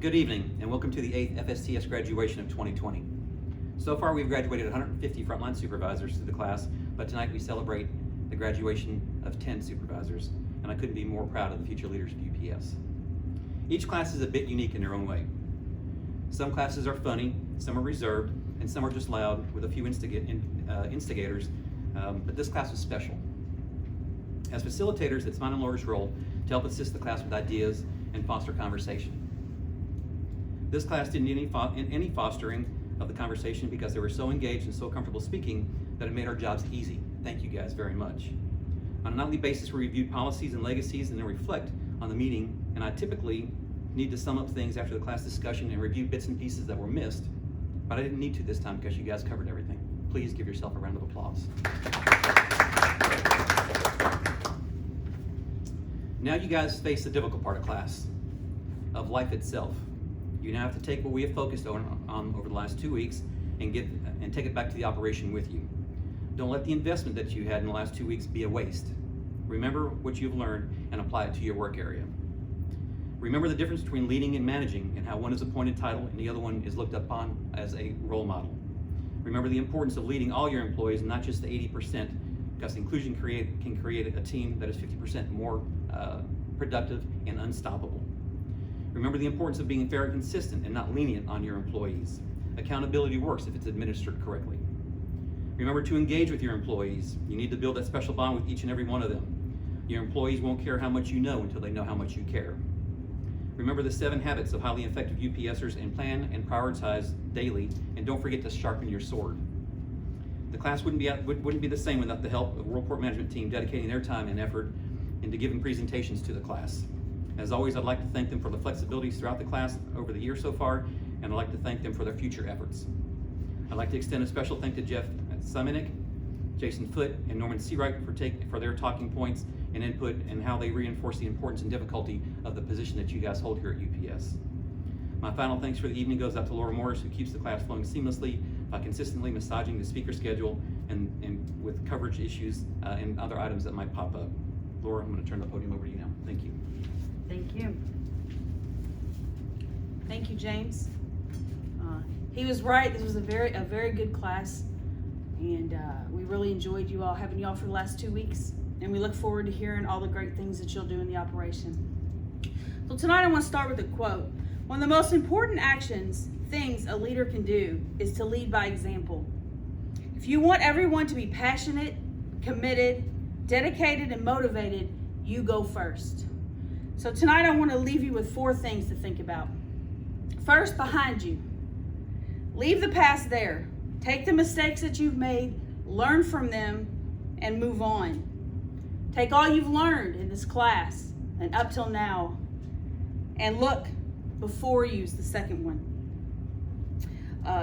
Good evening, and welcome to the 8th FSTS graduation of 2020. So far, we've graduated 150 frontline supervisors through the class, but tonight we celebrate the graduation of 10 supervisors, and I couldn't be more proud of the future leaders of UPS. Each class is a bit unique in their own way. Some classes are funny, some are reserved, and some are just loud with a few instigators, but this class was special. As facilitators, it's mine and Laura's role to help assist the class with ideas and foster conversation. This class didn't need any fostering of the conversation because they were so engaged and so comfortable speaking that it made our jobs easy. Thank you guys very much. On a nightly basis, we reviewed policies and legacies and then reflect on the meeting, and I typically need to sum up things after the class discussion and review bits and pieces that were missed, but I didn't need to this time because you guys covered everything. Please give yourself a round of applause. Now you guys face the difficult part of class, of life itself. You now have to take what we have focused on over the last 2 weeks and take it back to the operation with you. Don't let the investment that you had in the last 2 weeks be a waste. Remember what you've learned and apply it to your work area. Remember the difference between leading and managing and how one is appointed title and the other one is looked upon as a role model. Remember the importance of leading all your employees, not just the 80%, because inclusion can create a team that is 50% more productive and unstoppable. Remember the importance of being fair and consistent and not lenient on your employees. Accountability works if it's administered correctly. Remember to engage with your employees. You need to build that special bond with each and every one of them. Your employees won't care how much you know until they know how much you care. Remember the 7 habits of highly effective UPSers and plan and prioritize daily, and don't forget to sharpen your sword. The class wouldn't be the same without the help of the Worldport management team dedicating their time and effort into giving presentations to the class. As always, I'd like to thank them for the flexibilities throughout the class over the year so far, and I'd like to thank them for their future efforts. I'd like to extend a special thank to Jeff Simonik, Jason Foote, and Norman Seawright for their talking points and input and how they reinforce the importance and difficulty of the position that you guys hold here at UPS. My final thanks for the evening goes out to Laura Morris, who keeps the class flowing seamlessly by consistently massaging the speaker schedule and with coverage issues and other items that might pop up. Laura, I'm going to turn the podium over to you now. Thank you. Thank you. Thank you, James. He was right. This was a very good class, and we really enjoyed having you all for the last 2 weeks, and we look forward to hearing all the great things that you'll do in the operation. So tonight I want to start with a quote. One of the most important things a leader can do is to lead by example. If you want everyone to be passionate, committed, dedicated, and motivated, you go first. So tonight I want to leave you with 4 things to think about. First, behind you. Leave the past there. Take the mistakes that you've made, learn from them, and move on. Take all you've learned in this class and up till now, and look before you is the second one.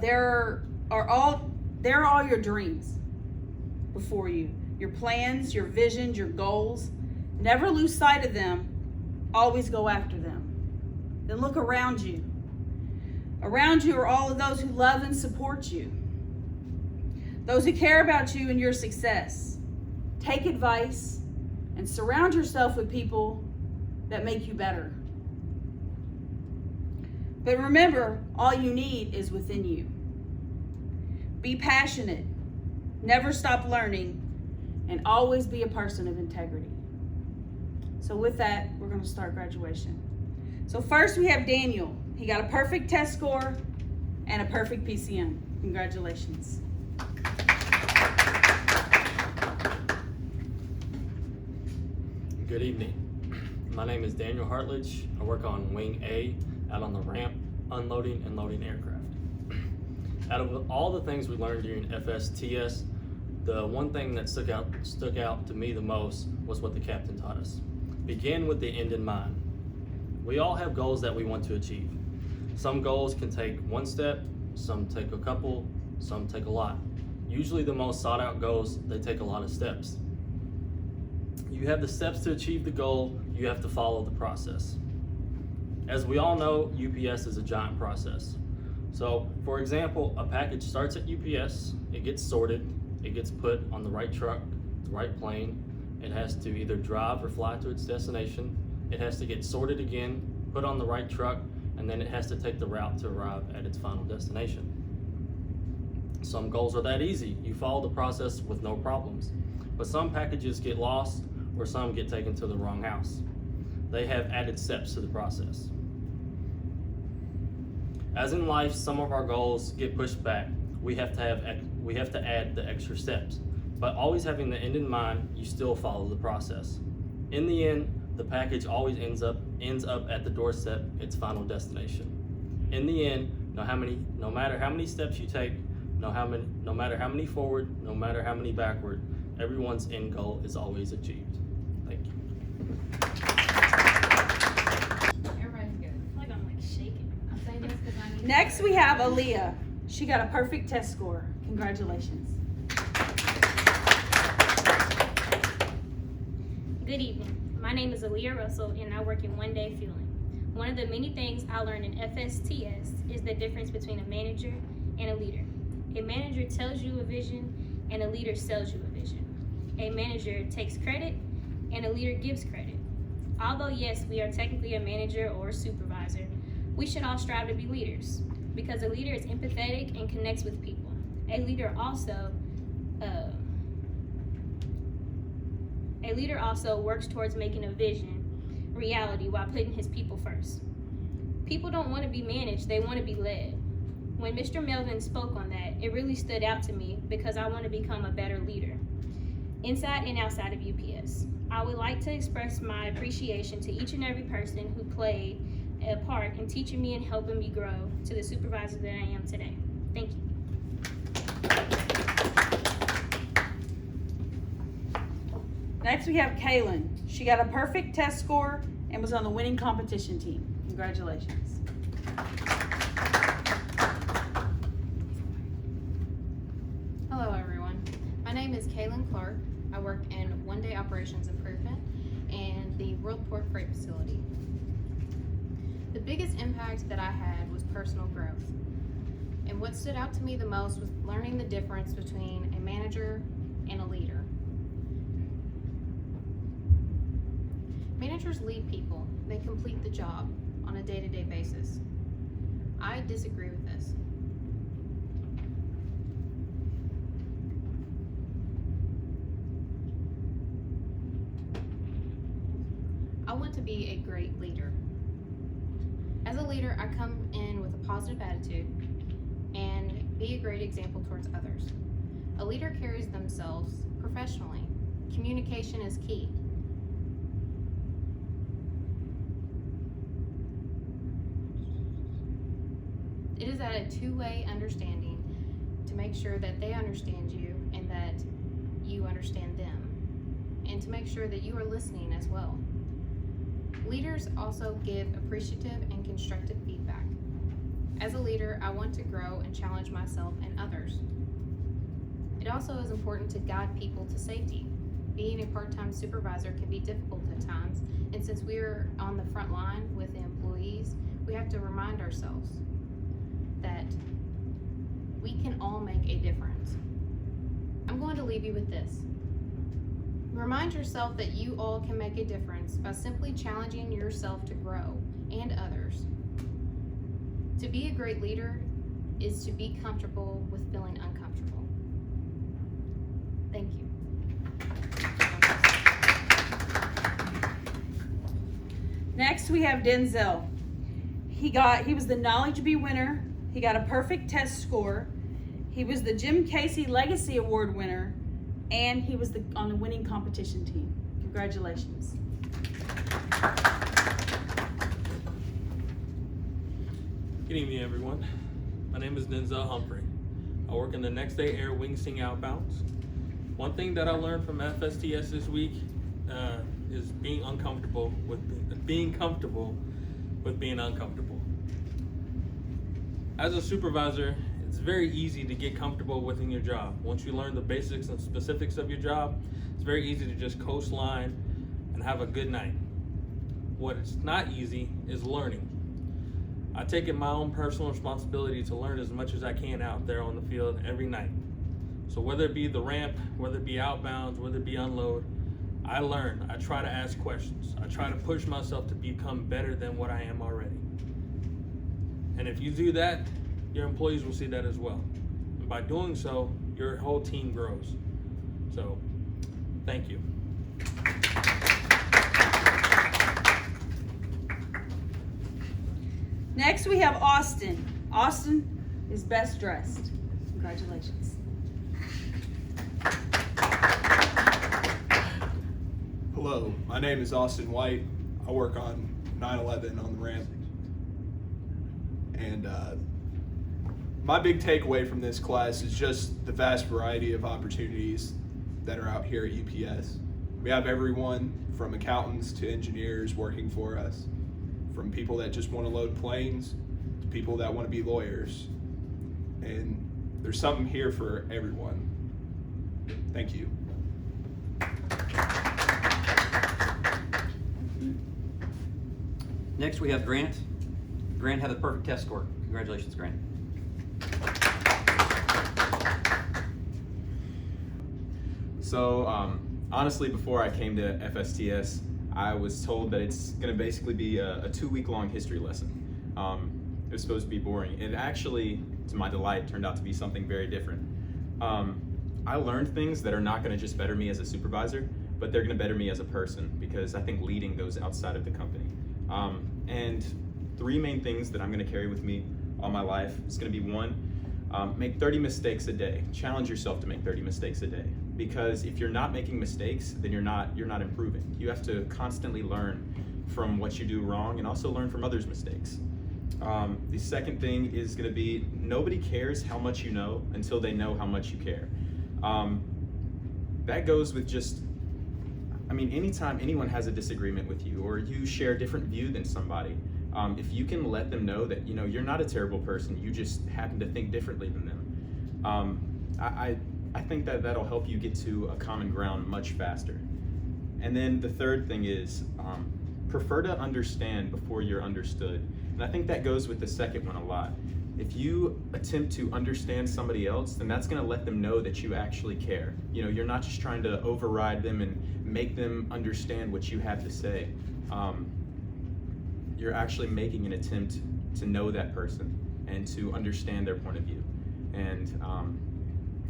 There are all your dreams before you. Your plans, your visions, your goals. Never lose sight of them. Always go after them. Then look around you. Around you are all of those who love and support you. Those who care about you and your success. Take advice and surround yourself with people that make you better. But remember, all you need is within you. Be passionate. Never stop learning. And always be a person of integrity. So with that, we're going to start graduation. So first we have Daniel. He got a perfect test score and a perfect PCM. Congratulations. Good evening. My name is Daniel Hartlage. I work on Wing A out on the ramp, unloading and loading aircraft. Out of all the things we learned during FSTS, the one thing that stuck out to me the most was what the captain taught us. Begin with the end in mind. We all have goals that we want to achieve. Some goals can take 1 step, some take a couple, some take a lot. Usually the most sought out goals, they take a lot of steps. You have the steps to achieve the goal, you have to follow the process. As we all know, UPS is a giant process. So, for example, a package starts at UPS, it gets sorted, it gets put on the right truck, the right plane, it has to either drive or fly to its destination, it has to get sorted again, put on the right truck, and then it has to take the route to arrive at its final destination. Some goals are that easy. You follow the process with no problems. But some packages get lost, or some get taken to the wrong house. They have added steps to the process. As in life, some of our goals get pushed back. We have to add the extra steps. But always having the end in mind, you still follow the process. In the end, the package always ends up at the doorstep, its final destination. In the end, no matter how many steps you take, no matter how many forward, no matter how many backward, everyone's end goal is always achieved. Thank you. Everybody's good. I feel like I'm shaking. I'm saying this because I need. Next, we have Aaliyah. She got a perfect test score. Congratulations. Good evening. My name is Aaliyah Russell, and I work in one-day fueling. One of the many things I learned in FSTS is the difference between a manager and a leader. A manager tells you a vision, and a leader sells you a vision. A manager takes credit, and a leader gives credit. Although yes, we are technically a manager or a supervisor, we should all strive to be leaders, because a leader is empathetic and connects with people. A leader also works towards making a vision reality while putting his people first. People don't want to be managed, they want to be led. When Mr. Melvin spoke on that, it really stood out to me because I want to become a better leader, inside and outside of UPS. I would like to express my appreciation to each and every person who played a part in teaching me and helping me grow to the supervisor that I am today. Thank you. Next, we have Kaylin. She got a perfect test score and was on the winning competition team. Congratulations. Hello, everyone. My name is Kaylin Clark. I work in one-day operations improvement and the Worldport Freight Facility. The biggest impact that I had was personal growth. And what stood out to me the most was learning the difference between a manager and a leader. Managers lead people. They complete the job on a day-to-day basis. I disagree with this. I want to be a great leader. As a leader, I come in with a positive attitude and be a great example towards others. A leader carries themselves professionally. Communication is key. It is at a two-way understanding to make sure that they understand you and that you understand them, and to make sure that you are listening as well. Leaders also give appreciative and constructive feedback. As a leader, I want to grow and challenge myself and others. It also is important to guide people to safety. Being a part-time supervisor can be difficult at times, and since we're on the front line with the employees, we have to remind ourselves that we can all make a difference. I'm going to leave you with this. Remind yourself that you all can make a difference by simply challenging yourself to grow and others. To be a great leader is to be comfortable with feeling uncomfortable. Thank you. Next, we have Denzelle. He was the Knowledge Bee winner. He got a perfect test score. He was the Jim Casey Legacy Award winner, and he was on the winning competition team. Congratulations. Good evening, everyone. My name is Denzelle Humphrey. I work in the next day air wing sting outbounds. One thing that I learned from FSTS this week is being comfortable with being uncomfortable. As a supervisor, it's very easy to get comfortable within your job. Once you learn the basics and specifics of your job, it's very easy to just coastline and have a good night. What is not easy is learning. I take it my own personal responsibility to learn as much as I can out there on the field every night. So whether it be the ramp, whether it be outbounds, whether it be unload, I learn. I try to ask questions. I try to push myself to become better than what I am already. And if you do that, your employees will see that as well. And by doing so, your whole team grows. So, thank you. Next, we have Austin. Austin is best dressed. Congratulations. Hello, my name is Austin White. I work on 9/11 on the ramp. And my big takeaway from this class is just the vast variety of opportunities that are out here at UPS. We have everyone from accountants to engineers working for us, from people that just want to load planes to people that want to be lawyers. And there's something here for everyone. Thank you. Next, we have Grantt. Grantt had a perfect test score. Congratulations, Grantt. So honestly, before I came to FSTS, I was told that it's going to basically be a 2-week-long history lesson. It was supposed to be boring. It actually, to my delight, turned out to be something very different. I learned things that are not going to just better me as a supervisor, but they're going to better me as a person, because I think leading goes outside of the company. And 3 main things that I'm going to carry with me all my life is going to be 1, make 30 mistakes a day. Challenge yourself to make 30 mistakes a day, because if you're not making mistakes, then you're not improving. You have to constantly learn from what you do wrong and also learn from others' mistakes. The second thing is going to be, nobody cares how much you know until they know how much you care. That goes with just, I mean, anytime anyone has a disagreement with you or you share a different view than somebody, if you can let them know that, you know, you're not a terrible person, you just happen to think differently than them, I think that that'll help you get to a common ground much faster. And then the third thing is, prefer to understand before you're understood. And I think that goes with the second one a lot. If you attempt to understand somebody else, then that's going to let them know that you actually care. You know, you're not just trying to override them and make them understand what you have to say. You're actually making an attempt to know that person and to understand their point of view. And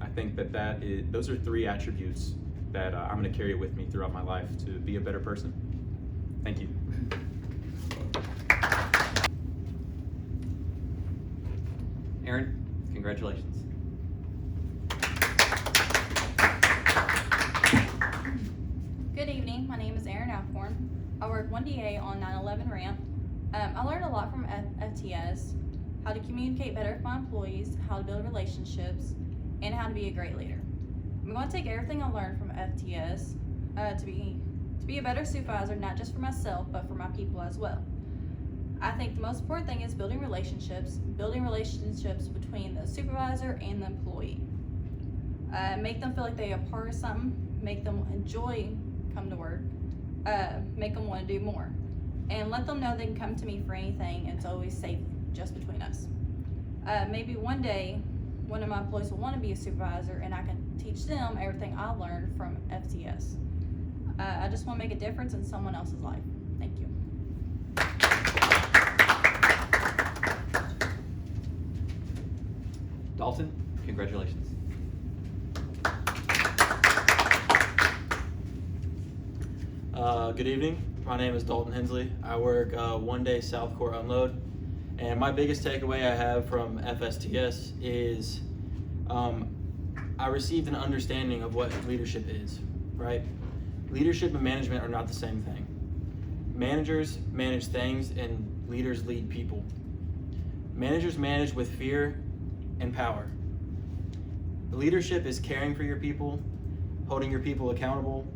I think that those are 3 attributes that I'm going to carry with me throughout my life to be a better person. Thank you. Erin, congratulations. Good evening, my name is Erin Alcorn. I work 1DA on 9/11 ramp. I learned a lot from FTS, how to communicate better with my employees, how to build relationships, and how to be a great leader. I'm going to take everything I learned from FTS to be a better supervisor, not just for myself, but for my people as well. I think the most important thing is building relationships between the supervisor and the employee. Make them feel like they are part of something, make them enjoy coming to work, make them want to do more, and let them know they can come to me for anything, and it's always safe just between us. Maybe one day, one of my employees will want to be a supervisor, and I can teach them everything I learned from FTS. I just want to make a difference in someone else's life. Thank you. Dalton, congratulations. Good evening. My name is Dalton Hensley. I work 1-day South Court Unload, and my biggest takeaway I have from FSTS is I received an understanding of what leadership is, right? Leadership and management are not the same thing. Managers manage things and leaders lead people. Managers manage with fear and power. Leadership is caring for your people, holding your people accountable,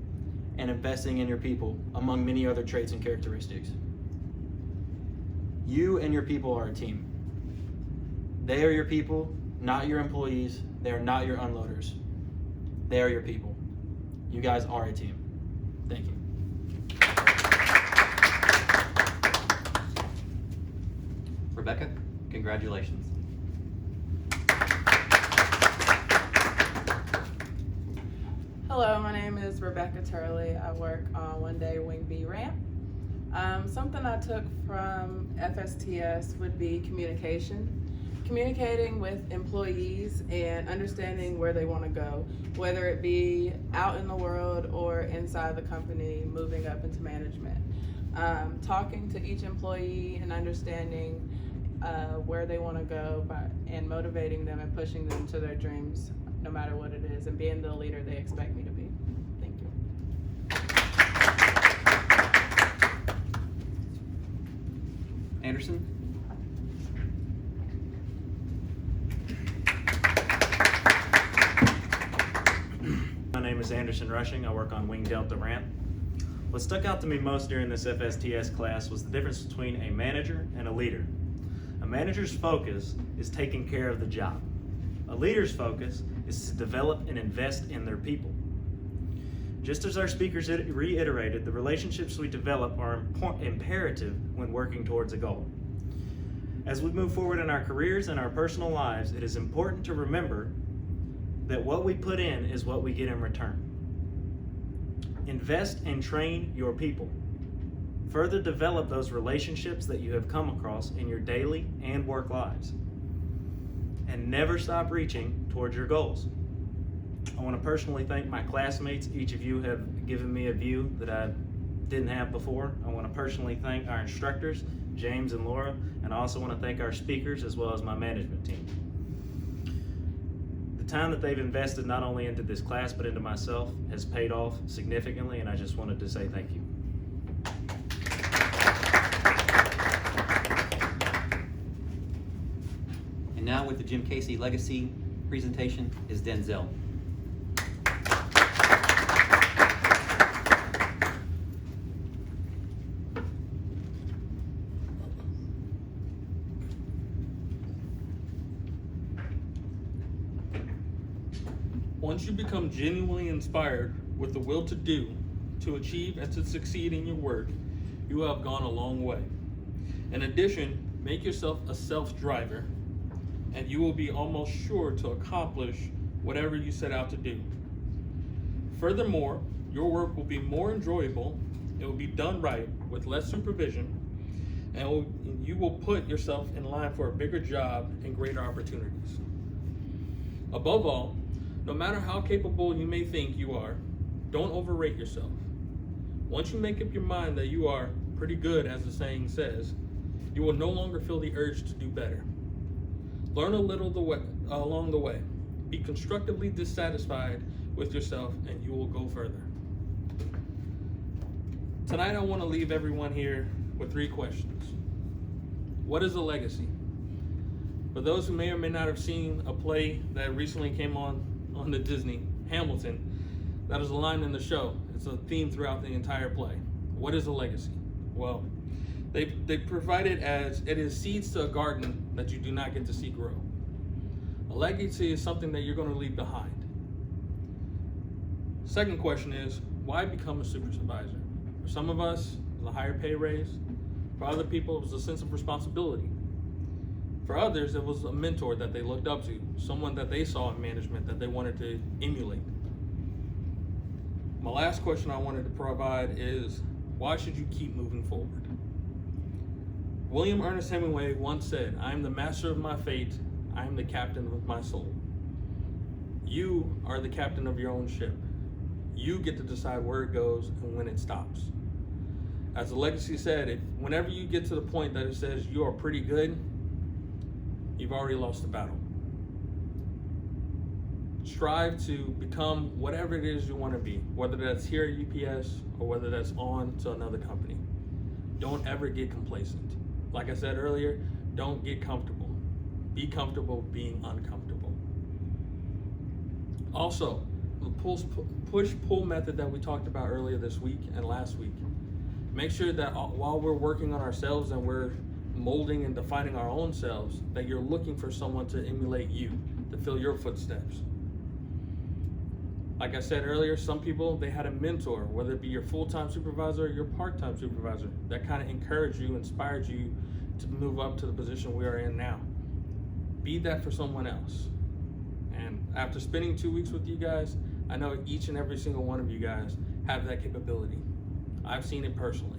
and investing in your people, among many other traits and characteristics. You and your people are a team. They are your people, not your employees. They are not your unloaders. They are your people. You guys are a team. Thank you. Rebecca, congratulations. Hello, my name is Rebecca Turley. I work on 1-day Wing B ramp. Something I took from FSTS would be communication. Communicating with employees and understanding where they want to go, whether it be out in the world or inside the company, moving up into management. Talking to each employee and understanding where they want to go and motivating them and pushing them to their dreams, no matter what it is, and being the leader they expect me to be. Thank you. Anderson? My name is Anderson Rushing. I work on Wing Delta Ramp. What stuck out to me most during this FSTS class was the difference between a manager and a leader. A manager's focus is taking care of the job. A leader's focus is to develop and invest in their people. Just as our speakers reiterated, the relationships we develop are imperative when working towards a goal. As we move forward in our careers and our personal lives, it is important to remember that what we put in is what we get in return. Invest and train your people. Further develop those relationships that you have come across in your daily and work lives. And never stop reaching towards your goals. I want to personally thank my classmates. Each of you have given me a view that I didn't have before. I want to personally thank our instructors, James and Laura, and I also want to thank our speakers as well as my management team. The time that they've invested not only into this class but into myself has paid off significantly, and I just wanted to say thank you. And now with the Jim Casey Legacy presentation is Denzelle. Once you become genuinely inspired with the will to do, to achieve, and to succeed in your work, you have gone a long way. In addition, make yourself a self-driver, and you will be almost sure to accomplish whatever you set out to do. Furthermore, your work will be more enjoyable, it will be done right with less supervision, and you will put yourself in line for a bigger job and greater opportunities. Above all, no matter how capable you may think you are, don't overrate yourself. Once you make up your mind that you are pretty good, as the saying says, you will no longer feel the urge to do better. Learn a little along the way. Be constructively dissatisfied with yourself and you will go further. Tonight I want to leave everyone here with 3 questions. What is a legacy? For those who may or may not have seen a play that recently came on the Disney, Hamilton, that is a line in the show. It's a theme throughout the entire play. What is a legacy? Well, they provide it as it is seeds to a garden that you do not get to see grow. A legacy is something that you're going to leave behind. Second question is, why become a supervisor? For some of us, it's a higher pay raise. For other people, it was a sense of responsibility. For others, it was a mentor that they looked up to, someone that they saw in management that they wanted to emulate. My last question I wanted to provide is, why should you keep moving forward? William Ernest Hemingway once said, I am the master of my fate, I am the captain of my soul. You are the captain of your own ship. You get to decide where it goes and when it stops. As the legacy said, whenever you get to the point that it says you are pretty good, you've already lost the battle. Strive to become whatever it is you want to be, whether that's here at UPS or whether that's on to another company. Don't ever get complacent. Like I said earlier, don't get comfortable. Be comfortable being uncomfortable. Also, the push-pull method that we talked about earlier this week and last week. Make sure that while we're working on ourselves and we're molding and defining our own selves, that you're looking for someone to emulate you, to fill your footsteps. Like I said earlier, some people, they had a mentor, whether it be your full-time supervisor or your part-time supervisor, that kind of encouraged you, inspired you to move up to the position we are in now. Be that for someone else. And after spending 2 weeks with you guys, I know each and every single one of you guys have that capability. I've seen it personally.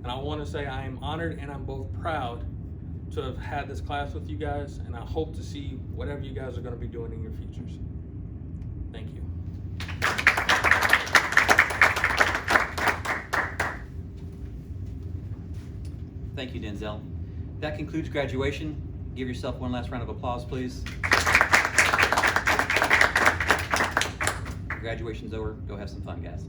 And I want to say I am honored and I'm both proud to have had this class with you guys, and I hope to see whatever you guys are going to be doing in your futures. Thank you. Thank you, Denzelle. That concludes graduation. Give yourself one last round of applause, please. Graduation's over. Go have some fun, guys.